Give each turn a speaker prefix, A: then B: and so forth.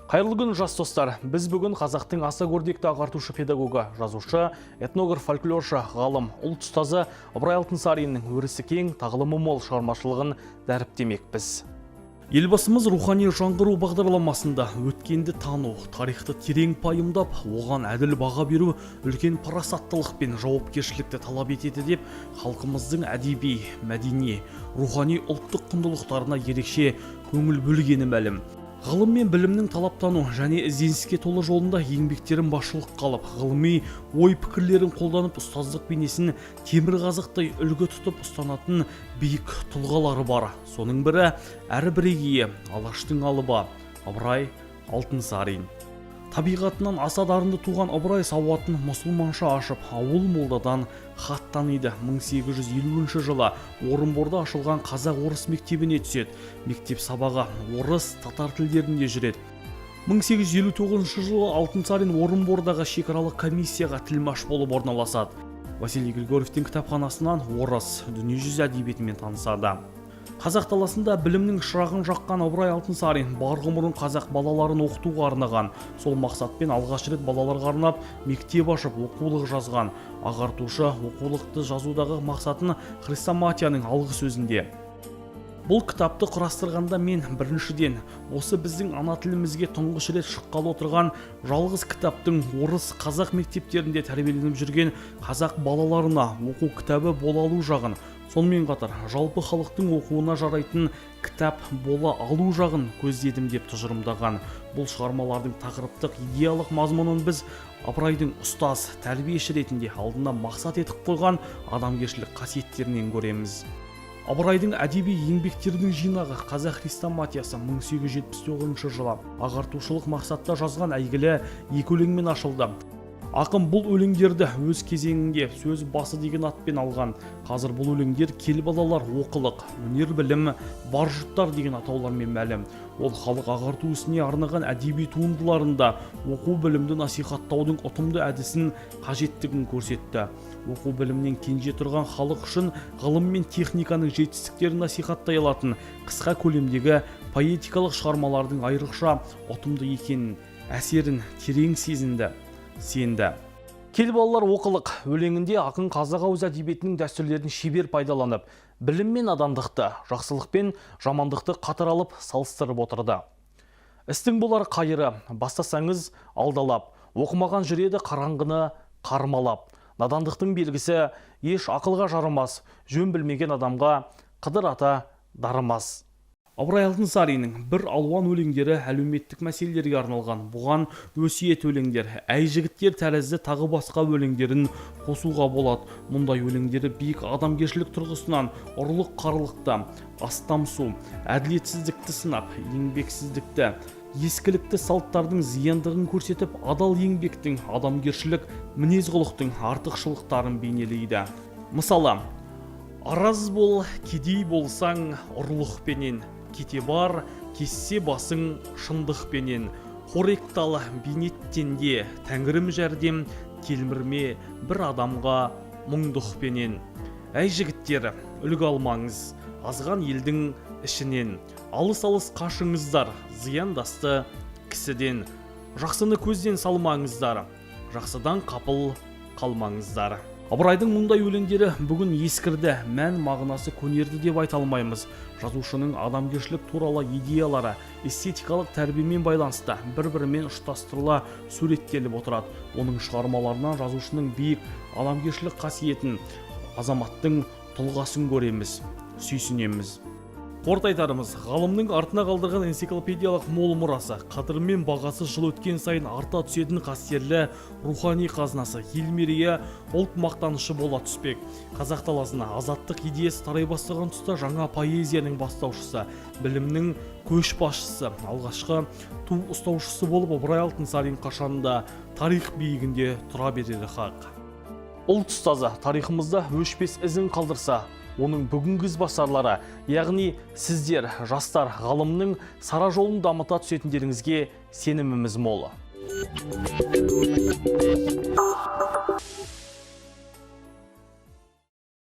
A: Қайырлы күн, жас достар. Біз бүгін қазақтың аса көрнекті ағартушы педагогы, жазушы, этнограф, фольклоршы, ғалым, ұлт ұстазы Ыбырай Алтынсариннің өрісі кең, тағылымы мол шығармашылығын дәріптемекпіз. Елбасымыз рухани жаңғыру бағдарламасында өткенді тану, тарихты терең пайымдап, оған әділ баға беру үлкен парасаттылық пен жауапкершілікті талап етеді деп, халқымыздың әдеби, мәдени, рухани ұлттық құндылықтарына ерекше көңіл бөлгені мәлім. Ғылым мен білімнің талаптану және ізденіске толы жолында еңбектерін басшылық қалып, ғылыми ой пікірлерін қолданып, ұстаздық бейнесін темірқазықтай үлгі тұтып ұстанатын биік тұлғалары бар. Соның бірі әрі бірегейі Алаштың алыбы Ыбырай Алтынсарин. Табиғатынан аса дарынды туған Ыбырай сауатын мұсылманша ашып, ауыл молдадан хат таниды. 1850 жылы Орынборда ашылған қазақ-орыс мектебіне түседі. Мектеп сабағы орыс, татар тілдерінде жүреді. 1859 жылы Алтынсарин Орынбордағы шекаралық комиссияға тілмаш болып орналасады. Василий Григорьевтің кітапханасынан орыс, дүниежүзі әдебиетімен танысады. Қазақ даласында білімнің шырағын жаққан Ыбырай Алтынсарин бар ғұмырын қазақ балаларын оқытуға арнаған. Сол мақсатпен алғаш рет балаларға арнап мектеп ашып оқулық жазған. Ағартушы оқулықты жазудағы мақсатын Хрестоматияның алғы сөзінде: бұл кітапты құрастырғанда мен біріншіден осы біздің ана тілімізге тұңғыш рет шыққалы отырған жалғыз кітаптың орыс қазақ мектептерінде тәрбиеленіп жүрген қазақ балаларына оқу кітабы бола алу жағын, сонымен қатар жалпы халықтың оқуына жарайтын кітап бола алу жағын көздедім деп тұжырымдаған. Бұл шығармалардың тақырыптық идеялық мазмұнын біз Ыбырайдың ұстаз, тәрбиеші ретінде алдына мақсат етіп қойған адамгершілік қасиеттерінен көреміз. Ыбырайдың әдеби еңбектердің жинағы Қазақ хрестоматиясы 1879 жылы ағартушылық мақсатта жазған әйгілі екі өлеңмен ашылды. Ақын бұл өлеңдерді өз кезеңінде сөз басы деген атпен алған. Қазір бұл өлеңдер кел балалар оқылық, өнер білім, бар жұрттар деген атаулармен мәлім. Ол халық ағарту ісіне арнаған әдеби туындыларында оқу білімді насихаттаудың ұтымды әдісін қажеттігін көрсетті. Оқу білімнен кенже тұрған халық үшін ғылым мен техниканың жетістіктерін насихаттай алатын қысқа көлемдегі поэтикалық шығармалардың айрықша ұтымды екенін, әсерін терең сезінді, сенді. Кел балалар оқылық өлеңінде ақын қазақ ауыз әдебиетінің дәстүрлерін шебер пайдаланып, білім мен адамдықты, жақсылық пен жамандықты қатар алып салыстырып отырды. Істің болар қайыры, бастасаңыз алдалап, оқымаған жүреді қараңғыны қармалап. Надандықтың белгісі еш ақылға жарымас, жөн білмеген адамға қыдыр ата дарымас. Ыбырай Алтынсариннің бір алуан өлеңдері әлеуметтік мәселелерге арналған. Бұған өсиет өлеңдер, әй жігіттер тәрізді тағы басқа өлеңдерін қосуға болады. Мұндай өлеңдері биік адамгершілік тұрғысынан ұрлық қарлықты, астам су, әділетсіздікті сынап, еңбексіздікті, ескілікті салттардың зияндығын көрсетіп, адал еңбектің, адамгершілік мінез-құлықтың артықшылықтарын бейнелейді. Мысалы, араз бол, кедей болсаң ұрлықпенен, кете бар, кессе басың шындықпенен, қоректалы бейнеттенде, тәңірім жәрдем, телмірме бір адамға мұңдықпенен. Әй жігіттер, үлгі алмаңыз, азған елдің ішінен, алыс-алыс қашыңыздар, зияндасты кісіден, жақсыны көзден салмаңыздар, жақсыдан қапыл қалмаңыздар. Ыбырайдың мұндай өлеңдері бүгін ескірді, мән мағынасы көнерді деп айта алмаймыз. Жазушының адамгершілік туралы идеялары эстетикалық тәрбиемен байланысты бір-бірімен ұштастырыла суреттеліп отырады. Оның шығармаларынан жазушының биік адамгершілік қасиетін, азаматтың тұлғасын көреміз, сүйсінеміз. Қорыта айтарымыз, ғалымның артына қалдырған энциклопедиялық мол мұрасы, қадірі мен бағасы жыл өткен сайын арта түсетін қастерлі рухани қазынасы, ел мерейі, ұлт мақтанышы бола түспек. Қазақ даласына азаттық идеясы тарай бастаған тұста жаңа поэзияның бастаушысы, білімнің көшбасшысы, алғашқы ту ұстаушысы болып Ыбырай Алтынсарин қашанда тарих биігінде тұра берері хақ. Ұлт ұстазы тарихымызда өшпес ізін қалдырса, оның бүгінгі ізбасарлары, яғни сіздер, жастар, ғалымның сара жолын дамыта түсетіндеріңізге сеніміміз мол.